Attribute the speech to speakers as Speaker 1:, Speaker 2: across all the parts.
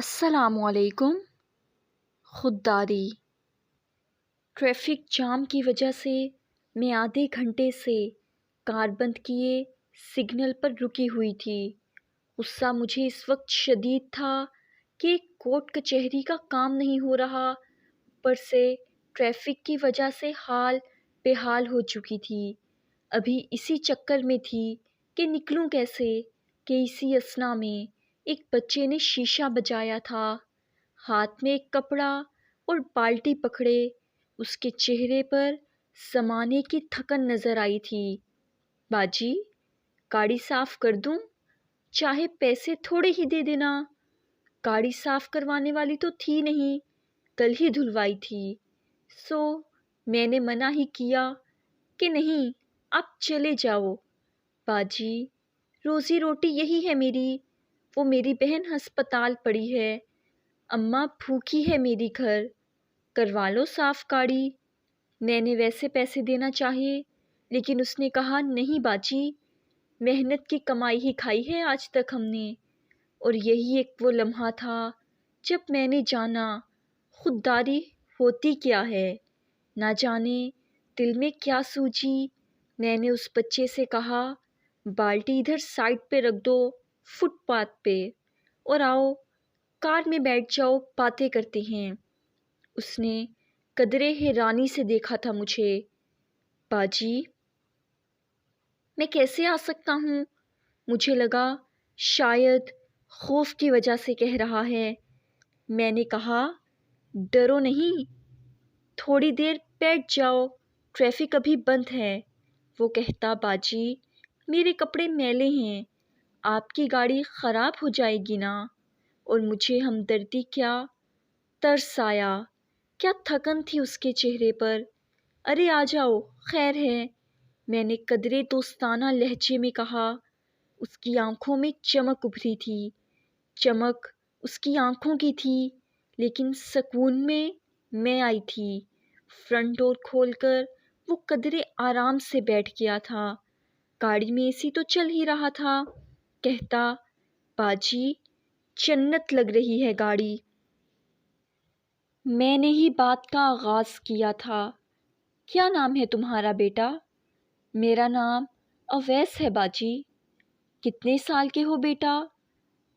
Speaker 1: السلام علیکم۔ خودداری۔ Traffic jam کی وجہ سے میں آدھے گھنٹے سے کار بند کیے سگنل پر رکی ہوئی تھی۔ غصہ مجھے اس وقت شدید تھا کہ کورٹ کچہری کا کام نہیں ہو رہا، اوپر سے ٹریفک کی وجہ سے حال بے حال ہو چکی تھی۔ ابھی اسی چکر میں تھی کہ نکلوں کیسے کہ اسی اثنا میں ایک بچے نے شیشہ بجایا تھا، ہاتھ میں ایک کپڑا اور بالٹی پکڑے۔ اس کے چہرے پر زمانے کی تھکن نظر آئی تھی۔ باجی، گاڑی صاف کر دوں؟ چاہے پیسے تھوڑے ہی دے دینا۔ گاڑی صاف کروانے والی تو تھی نہیں، کل ہی دھلوائی تھی۔ میں نے منع ہی کیا کہ نہیں، آپ چلے جاؤ۔ باجی، روزی روٹی یہی ہے میری۔ وہ میری بہن ہسپتال پڑی ہے، اماں بھوکی ہے میری گھر، کروا لو صاف گاڑی۔ میں نے ویسے پیسے دینا چاہے، لیکن اس نے کہا نہیں باجی، محنت کی کمائی ہی کھائی ہے آج تک ہم نے۔ اور یہی ایک وہ لمحہ تھا جب میں نے جانا خودداری ہوتی کیا ہے۔ نہ جانے دل میں کیا سوچی، میں نے اس بچے سے کہا بالٹی ادھر سائڈ پہ رکھ دو، فٹ پاتھ پہ، اور آؤ کار میں بیٹھ جاؤ، باتیں کرتے ہیں۔ اس نے قدرے حیرانی سے دیکھا تھا مجھے۔ باجی، میں کیسے آ سکتا ہوں؟ مجھے لگا شاید خوف کی وجہ سے کہہ رہا ہے۔ میں نے کہا ڈرو نہیں، تھوڑی دیر بیٹھ جاؤ، ٹریفک ابھی بند ہے۔ وہ کہتا باجی، میرے کپڑے میلے ہیں، آپ کی گاڑی خراب ہو جائے گی نا۔ اور مجھے ہمدردی کیا ترس آیا، کیا تھکن تھی اس کے چہرے پر۔ ارے آ جاؤ، خیر ہے، میں نے قدرے دوستانہ لہجے میں کہا۔ اس کی آنکھوں میں چمک ابھری تھی۔ چمک اس کی آنکھوں کی تھی، لیکن سکون میں آئی تھی۔ فرنٹ ڈور کھول کر وہ قدرے آرام سے بیٹھ گیا تھا۔ گاڑی میں اے سی تو چل ہی رہا تھا۔ کہتا باجی، جنت لگ رہی ہے گاڑی۔ میں نے ہی بات کا آغاز کیا تھا۔ کیا نام ہے تمہارا بیٹا؟ میرا نام اویس ہے باجی۔ کتنے سال کے ہو بیٹا؟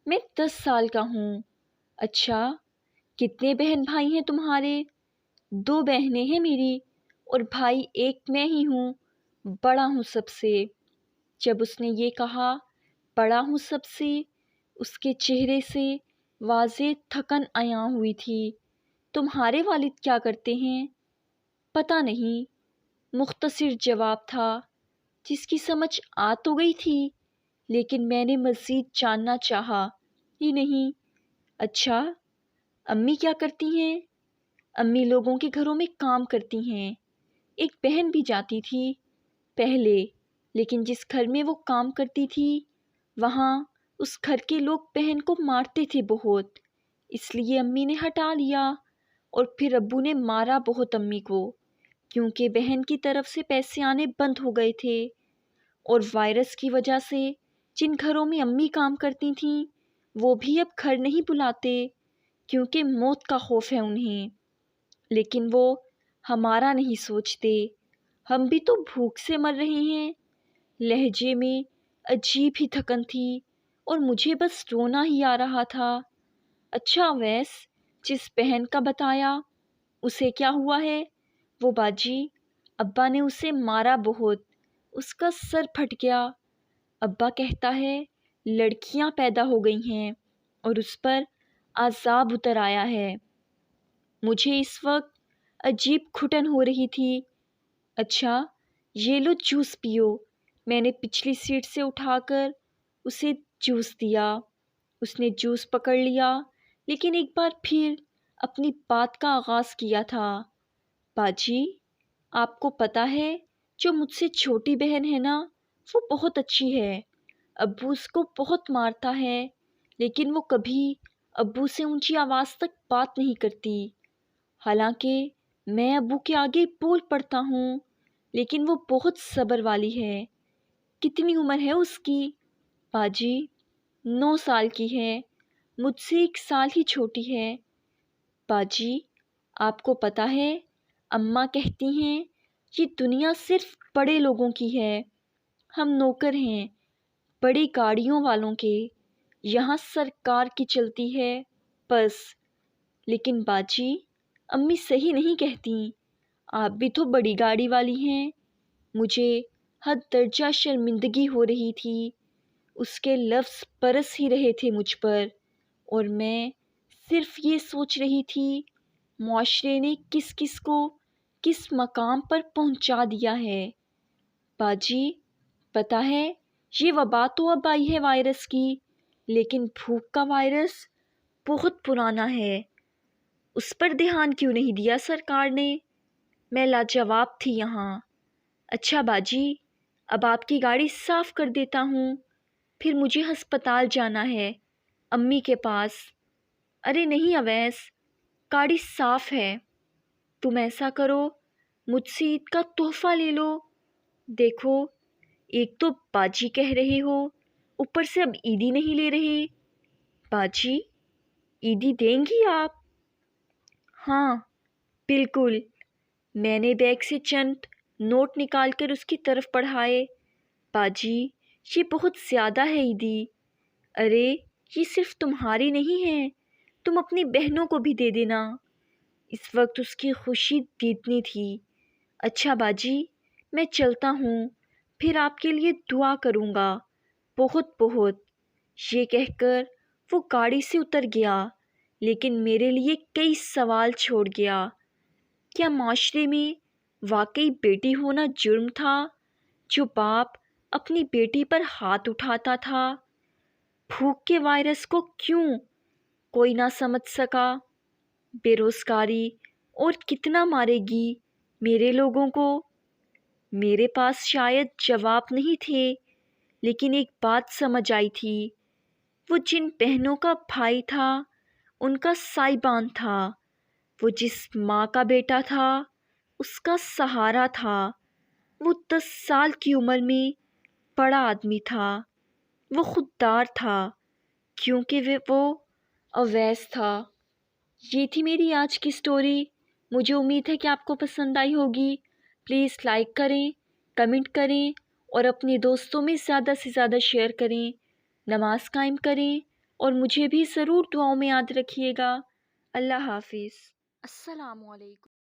Speaker 1: میں 10 سال کا ہوں۔ اچھا، کتنے بہن بھائی ہیں تمہارے؟ 2 بہنیں ہیں میری، اور بھائی ایک میں ہی ہوں، بڑا ہوں سب سے۔ جب اس نے یہ کہا بڑا ہوں سب سے، اس کے چہرے سے واضح تھکن عیاں ہوئی تھی۔ تمہارے والد کیا کرتے ہیں؟ پتہ نہیں، مختصر جواب تھا، جس کی سمجھ آ تو گئی تھی، لیکن میں نے مزید جاننا چاہا ہی نہیں۔ اچھا، امی کیا کرتی ہیں؟ امی لوگوں کے گھروں میں کام کرتی ہیں۔ ایک بہن بھی جاتی تھی پہلے، لیکن جس گھر میں وہ کام کرتی تھی وہاں اس گھر کے لوگ بہن کو مارتے تھے بہت، اس لیے امی نے ہٹا لیا۔ اور پھر ابو نے مارا بہت امی کو، کیونکہ بہن کی طرف سے پیسے آنے بند ہو گئے تھے۔ اور وائرس کی وجہ سے جن گھروں میں امی کام کرتی تھیں وہ بھی اب گھر نہیں بلاتے، کیونکہ موت کا خوف ہے انہیں۔ لیکن وہ ہمارا نہیں سوچتے، ہم بھی تو بھوک سے مر رہے ہیں۔ لہجے میں عجیب ہی تھکن تھی، اور مجھے بس رونا ہی آ رہا تھا۔ اچھا اویس، جس بہن کا بتایا، اسے کیا ہوا ہے؟ وہ باجی، ابا نے اسے مارا بہت، اس کا سر پھٹ گیا۔ ابا کہتا ہے لڑکیاں پیدا ہو گئی ہیں اور اس پر عذاب اتر آیا ہے۔ مجھے اس وقت عجیب گھٹن ہو رہی تھی۔ اچھا، یہ لو جوس پیو۔ میں نے پچھلی سیٹ سے اٹھا کر اسے جوس دیا۔ اس نے جوس پکڑ لیا، لیکن ایک بار پھر اپنی بات کا آغاز کیا تھا۔ باجی، آپ کو پتہ ہے جو مجھ سے چھوٹی بہن ہے نا، وہ بہت اچھی ہے۔ ابو اس کو بہت مارتا ہے، لیکن وہ کبھی ابو سے اونچی آواز تک بات نہیں کرتی۔ حالانکہ میں ابو کے آگے بول پڑتا ہوں، لیکن وہ بہت صبر والی ہے۔ کتنی عمر ہے اس کی؟ باجی، 9 سال کی ہے۔ مجھ سے 1 سال ہی چھوٹی ہے۔ باجی، آپ کو پتہ ہے، اماں کہتی ہیں یہ دنیا صرف بڑے لوگوں کی ہے، ہم نوکر ہیں بڑی گاڑیوں والوں کے، یہاں سرکار کی چلتی ہے بس۔ لیکن باجی، امی صحیح نہیں کہتی، آپ بھی تو بڑی گاڑی والی ہیں۔ مجھے حد درجہ شرمندگی ہو رہی تھی، اس کے لفظ برس ہی رہے تھے مجھ پر، اور میں صرف یہ سوچ رہی تھی معاشرے نے کس کس کو کس مقام پر پہنچا دیا ہے۔ باجی، پتہ ہے یہ وبا تو اب آئی ہے وائرس کی، لیکن بھوک کا وائرس بہت پرانا ہے، اس پر دھیان کیوں نہیں دیا سرکار نے؟ میں لاجواب تھی یہاں۔ اچھا باجی، اب آپ کی گاڑی صاف کر دیتا ہوں، پھر مجھے ہسپتال جانا ہے، امی کے پاس۔ ارے نہیں اویس، گاڑی صاف ہے، تم ایسا کرو مجھ سے عید کا تحفہ لے لو۔ دیکھو، ایک تو باجی کہہ رہے ہو، اوپر سے اب عیدی نہیں لے رہے۔ باجی، عیدی دیں گی آپ؟ ہاں بالکل۔ میں نے بیگ سے چند نوٹ نکال کر اس کی طرف بڑھائے۔ باجی، یہ بہت زیادہ ہے عیدی۔ ارے یہ صرف تمہاری نہیں ہے، تم اپنی بہنوں کو بھی دے دینا۔ اس وقت اس کی خوشی دیدنی تھی۔ اچھا باجی، میں چلتا ہوں، پھر آپ کے لیے دعا کروں گا، بہت بہت۔ یہ کہہ کر وہ گاڑی سے اتر گیا، لیکن میرے لیے کئی سوال چھوڑ گیا۔ کیا معاشرے میں واقعی بیٹی ہونا جرم تھا؟ جو باپ اپنی بیٹی پر ہاتھ اٹھاتا تھا؟ بھوک کے وائرس کو کیوں کوئی نہ سمجھ سکا؟ بے روزگاری اور کتنا مارے گی میرے لوگوں کو؟ میرے پاس شاید جواب نہیں تھے، لیکن ایک بات سمجھ آئی تھی، وہ جن بہنوں کا بھائی تھا ان کا سائبان تھا، وہ جس ماں کا بیٹا تھا اس کا سہارا تھا، وہ 10 سال کی عمر میں بڑا آدمی تھا، وہ خوددار تھا کیونکہ وہ اویس تھا۔ یہ تھی میری آج کی سٹوری۔ مجھے امید ہے کہ آپ کو پسند آئی ہوگی۔ پلیز لائک کریں، کمنٹ کریں اور اپنے دوستوں میں زیادہ سے زیادہ شیئر کریں، نماز قائم کریں اور مجھے بھی ضرور دعاؤں میں یاد رکھیے گا۔ اللہ حافظ۔ السلام علیکم۔